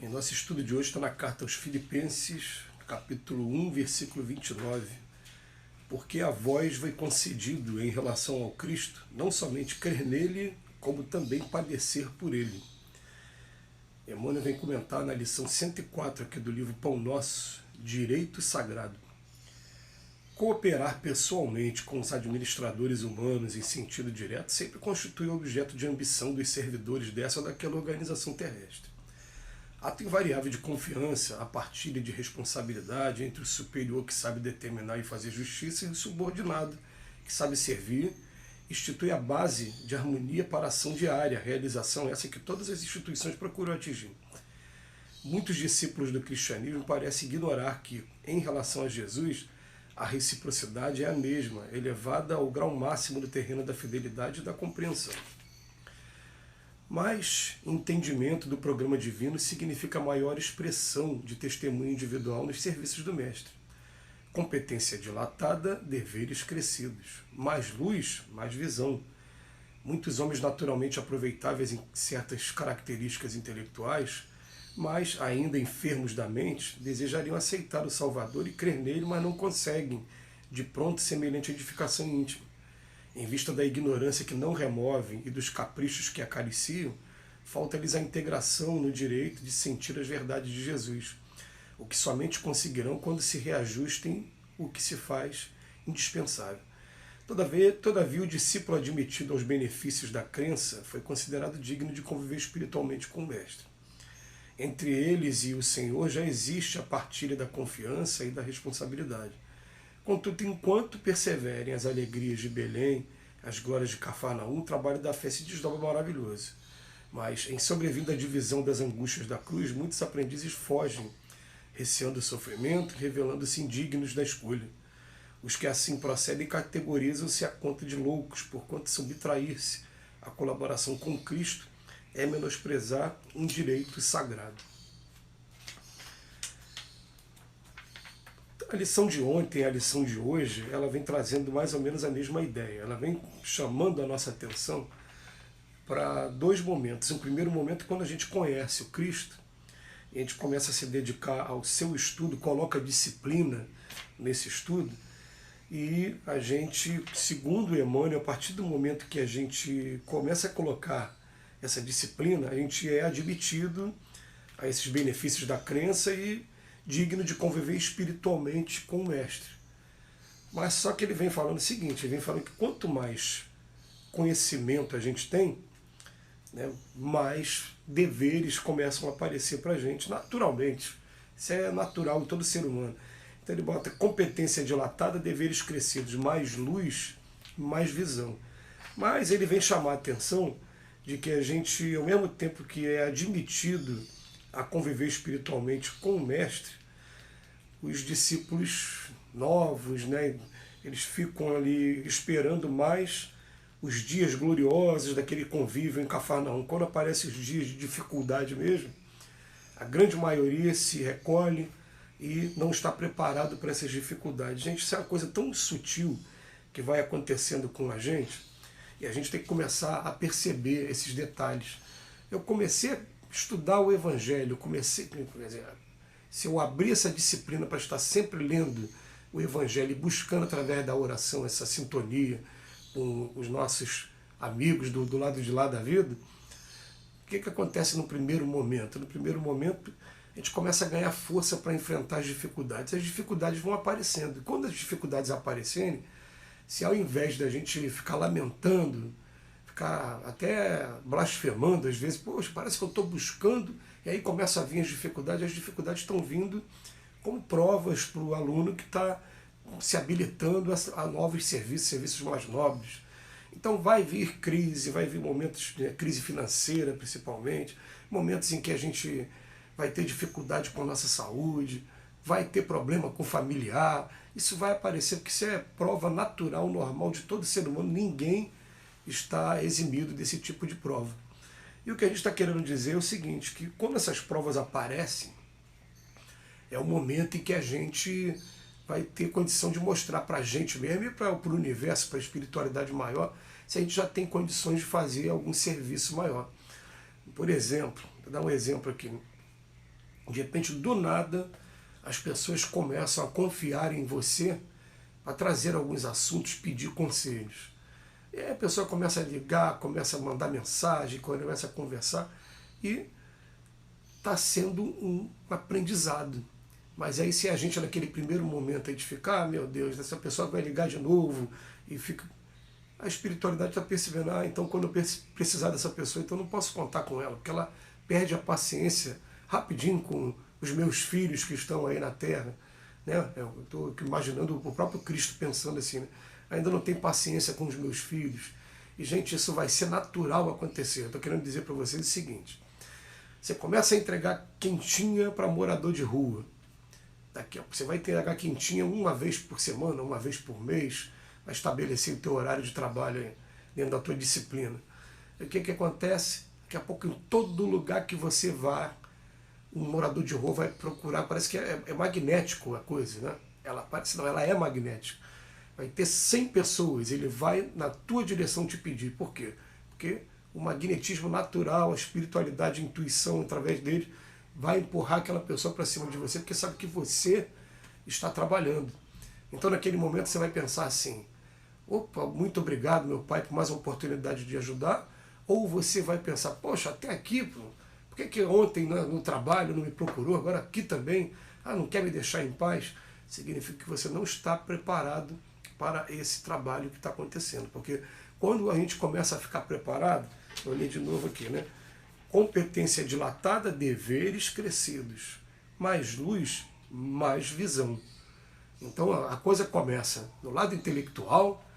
E nosso estudo de hoje está na carta aos Filipenses, capítulo 1, versículo 29. Porque a vós foi concedido em relação ao Cristo, não somente crer nele, como também padecer por ele. Emmanuel vem comentar na lição 104 aqui do livro Pão Nosso, Direito Sagrado. Cooperar pessoalmente com os administradores humanos em sentido direto sempre constitui objeto de ambição dos servidores dessa ou daquela organização terrestre. Ato invariável de confiança, a partilha de responsabilidade entre o superior que sabe determinar e fazer justiça e o subordinado que sabe servir, institui a base de harmonia para a ação diária, realização essa que todas as instituições procuram atingir. Muitos discípulos do cristianismo parecem ignorar que, em relação a Jesus, a reciprocidade é a mesma, elevada ao grau máximo do terreno da fidelidade e da compreensão. Mas entendimento do programa divino significa maior expressão de testemunho individual nos serviços do Mestre. Competência dilatada, deveres crescidos. Mais luz, mais visão. Muitos homens naturalmente aproveitáveis em certas características intelectuais, mas ainda enfermos da mente, desejariam aceitar o Salvador e crer nele, mas não conseguem, de pronto, semelhante edificação íntima. Em vista da ignorância que não remove e dos caprichos que acariciam, falta-lhes a integração no direito de sentir as verdades de Jesus, o que somente conseguirão quando se reajustem o que se faz indispensável. Todavia, o discípulo admitido aos benefícios da crença foi considerado digno de conviver espiritualmente com o Mestre. Entre eles e o Senhor já existe a partilha da confiança e da responsabilidade. Contudo, enquanto perseverem as alegrias de Belém, as glórias de Cafarnaum, o trabalho da fé se desdobra maravilhoso. Mas, em sobrevindo a divisão das angústias da cruz, muitos aprendizes fogem, receando o sofrimento, revelando-se indignos da escolha. Os que assim procedem categorizam-se à conta de loucos, porquanto subtrair-se à colaboração com Cristo é menosprezar um direito sagrado. A lição de ontem e a lição de hoje, ela vem trazendo mais ou menos a mesma ideia. Ela vem chamando a nossa atenção para dois momentos. Um primeiro momento, quando a gente conhece o Cristo, a gente começa a se dedicar ao seu estudo, coloca disciplina nesse estudo, e a gente, segundo Emmanuel, a partir do momento que a gente começa a colocar essa disciplina, a gente é admitido a esses benefícios da crença e digno de conviver espiritualmente com o Mestre. Mas só que ele vem falando o seguinte, ele vem falando que quanto mais conhecimento a gente tem, né, mais deveres começam a aparecer para a gente, naturalmente. Isso é natural em todo ser humano. Então ele bota competência dilatada, deveres crescidos, mais luz, mais visão. Mas ele vem chamar a atenção de que a gente, ao mesmo tempo que é admitido a conviver espiritualmente com o Mestre, os discípulos novos, né, eles ficam ali esperando mais os dias gloriosos daquele convívio em Cafarnaum. Quando aparecem os dias de dificuldade mesmo, a grande maioria se recolhe e não está preparado para essas dificuldades. Gente, isso é uma coisa tão sutil que vai acontecendo com a gente, e a gente tem que começar a perceber esses detalhes. Eu comecei a estudar o Evangelho, se eu abrir essa disciplina para estar sempre lendo o Evangelho e buscando através da oração essa sintonia com os nossos amigos do lado de lá da vida, o que acontece no primeiro momento? No primeiro momento, a gente começa a ganhar força para enfrentar as dificuldades. As dificuldades vão aparecendo. E quando as dificuldades aparecerem, se ao invés da gente ficar lamentando, ficar até blasfemando às vezes, poxa, parece que eu estou buscando, e aí começa a vir as dificuldades estão vindo como provas para o aluno que está se habilitando a novos serviços mais nobres. Então vai vir crise, vai vir momentos de crise financeira principalmente, momentos em que a gente vai ter dificuldade com a nossa saúde, vai ter problema com o familiar, isso vai aparecer porque isso é prova natural, normal de todo ser humano, ninguém está eximido desse tipo de prova. E o que a gente está querendo dizer é o seguinte, que quando essas provas aparecem, é o momento em que a gente vai ter condição de mostrar para a gente mesmo e para o universo, para a espiritualidade maior, se a gente já tem condições de fazer algum serviço maior. Por exemplo, vou dar um exemplo aqui. De repente, do nada, as pessoas começam a confiar em você para trazer alguns assuntos, pedir conselhos. E aí a pessoa começa a ligar, começa a mandar mensagem, começa a conversar e está sendo um aprendizado. Mas aí se a gente naquele primeiro momento a gente fica, meu Deus, essa pessoa vai ligar de novo e fica... A espiritualidade está percebendo, então quando eu precisar dessa pessoa, então eu não posso contar com ela, porque ela perde a paciência rapidinho com os meus filhos que estão aí na Terra. Né? Eu estou imaginando o próprio Cristo pensando assim, né? Ainda não tem paciência com os meus filhos. E, gente, isso vai ser natural acontecer. Estou querendo dizer para vocês o seguinte: você começa a entregar quentinha para morador de rua. Você vai entregar quentinha uma vez por semana, uma vez por mês, vai estabelecer o teu horário de trabalho dentro da tua disciplina. E o que acontece? Daqui a pouco, em todo lugar que você vá, um morador de rua vai procurar, parece que é magnético a coisa, né? Ela é magnética. Vai ter 100 pessoas, ele vai na tua direção te pedir. Por quê? Porque o magnetismo natural, a espiritualidade, a intuição através dele vai empurrar aquela pessoa para cima de você, porque sabe que você está trabalhando. Então naquele momento você vai pensar assim: opa, muito obrigado meu pai por mais uma oportunidade de ajudar. Ou você vai pensar: poxa, até aqui, por que ontem no trabalho não me procurou, agora aqui também, não quer me deixar em paz? Significa que você não está preparado para esse trabalho que está acontecendo. Porque quando a gente começa a ficar preparado, vou ler de novo aqui, né? Competência dilatada, deveres crescidos. Mais luz, mais visão. Então a coisa começa no lado intelectual,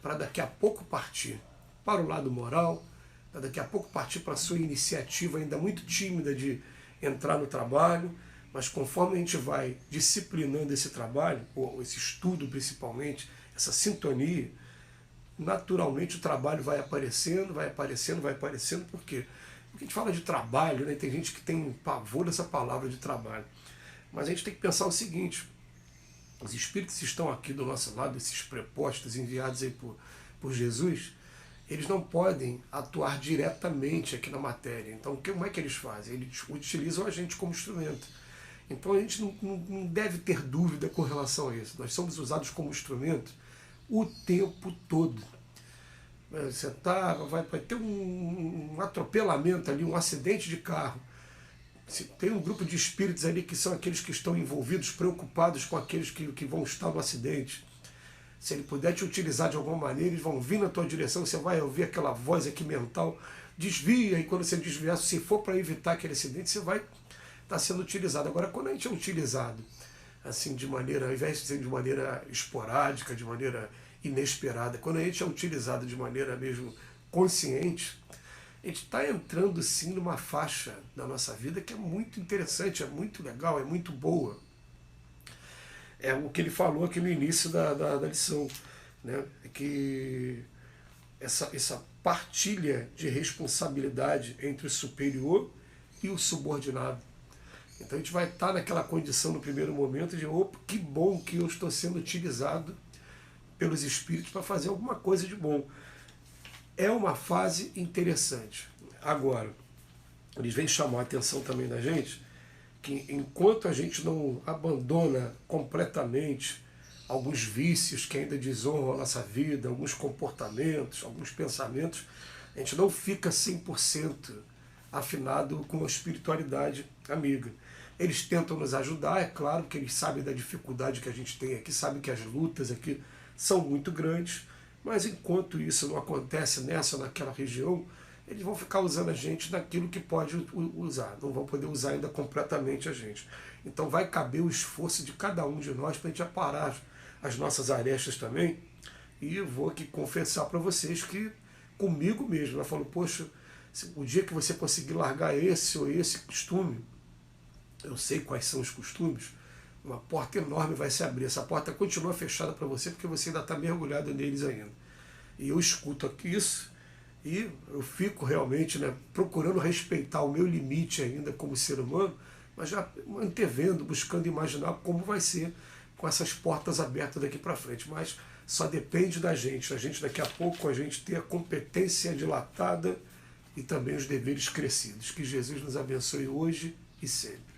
para daqui a pouco partir para o lado moral, para daqui a pouco partir para a sua iniciativa ainda muito tímida de entrar no trabalho. Mas conforme a gente vai disciplinando esse trabalho, ou esse estudo principalmente, essa sintonia, naturalmente o trabalho vai aparecendo, vai aparecendo, vai aparecendo. Por quê? Porque a gente fala de trabalho, né? Tem gente que tem pavor dessa palavra de trabalho. Mas a gente tem que pensar o seguinte: os espíritos que estão aqui do nosso lado, esses prepostos enviados aí por Jesus, eles não podem atuar diretamente aqui na matéria. Então como é que eles fazem? Eles utilizam a gente como instrumento. Então a gente não deve ter dúvida com relação a isso. Nós somos usados como instrumento o tempo todo. Você vai ter um atropelamento ali, um acidente de carro. Tem um grupo de espíritos ali que são aqueles que estão envolvidos, preocupados com aqueles que vão estar no acidente. Se ele puder te utilizar de alguma maneira, eles vão vir na tua direção, você vai ouvir aquela voz aqui mental, desvia, e quando você desviar, se for para evitar aquele acidente, você vai estar sendo utilizado. Agora, quando a gente é utilizado assim, de maneira, ao invés de ser de maneira esporádica, de maneira inesperada, quando a gente é utilizado de maneira mesmo consciente, a gente está entrando sim numa faixa da nossa vida que é muito interessante, é muito legal, é muito boa. É o que ele falou aqui no início da lição, né? Que essa partilha de responsabilidade entre o superior e o subordinado. Então a gente vai estar naquela condição no primeiro momento de: opa, que bom que eu estou sendo utilizado pelos espíritos para fazer alguma coisa de bom. É uma fase interessante. Agora, eles vêm chamar a atenção também da gente que enquanto a gente não abandona completamente alguns vícios que ainda desonram a nossa vida, alguns comportamentos, alguns pensamentos, a gente não fica 100% afinado com a espiritualidade amiga. Eles tentam nos ajudar, é claro que eles sabem da dificuldade que a gente tem aqui, sabem que as lutas aqui são muito grandes, mas enquanto isso não acontece nessa ou naquela região, eles vão ficar usando a gente naquilo que pode usar, não vão poder usar ainda completamente a gente. Então vai caber o esforço de cada um de nós para a gente aparar as nossas arestas também. E eu vou aqui confessar para vocês que comigo mesmo, eu falo: poxa, o dia que você conseguir largar esse ou esse costume, eu sei quais são os costumes, uma porta enorme vai se abrir. Essa porta continua fechada para você porque você ainda está mergulhado neles ainda. E eu escuto aqui isso e eu fico realmente, né, procurando respeitar o meu limite ainda como ser humano, mas já antevendo, buscando imaginar como vai ser com essas portas abertas daqui para frente. Mas só depende da gente. A gente daqui a pouco, a gente ter a competência dilatada e também os deveres crescidos. Que Jesus nos abençoe hoje e sempre.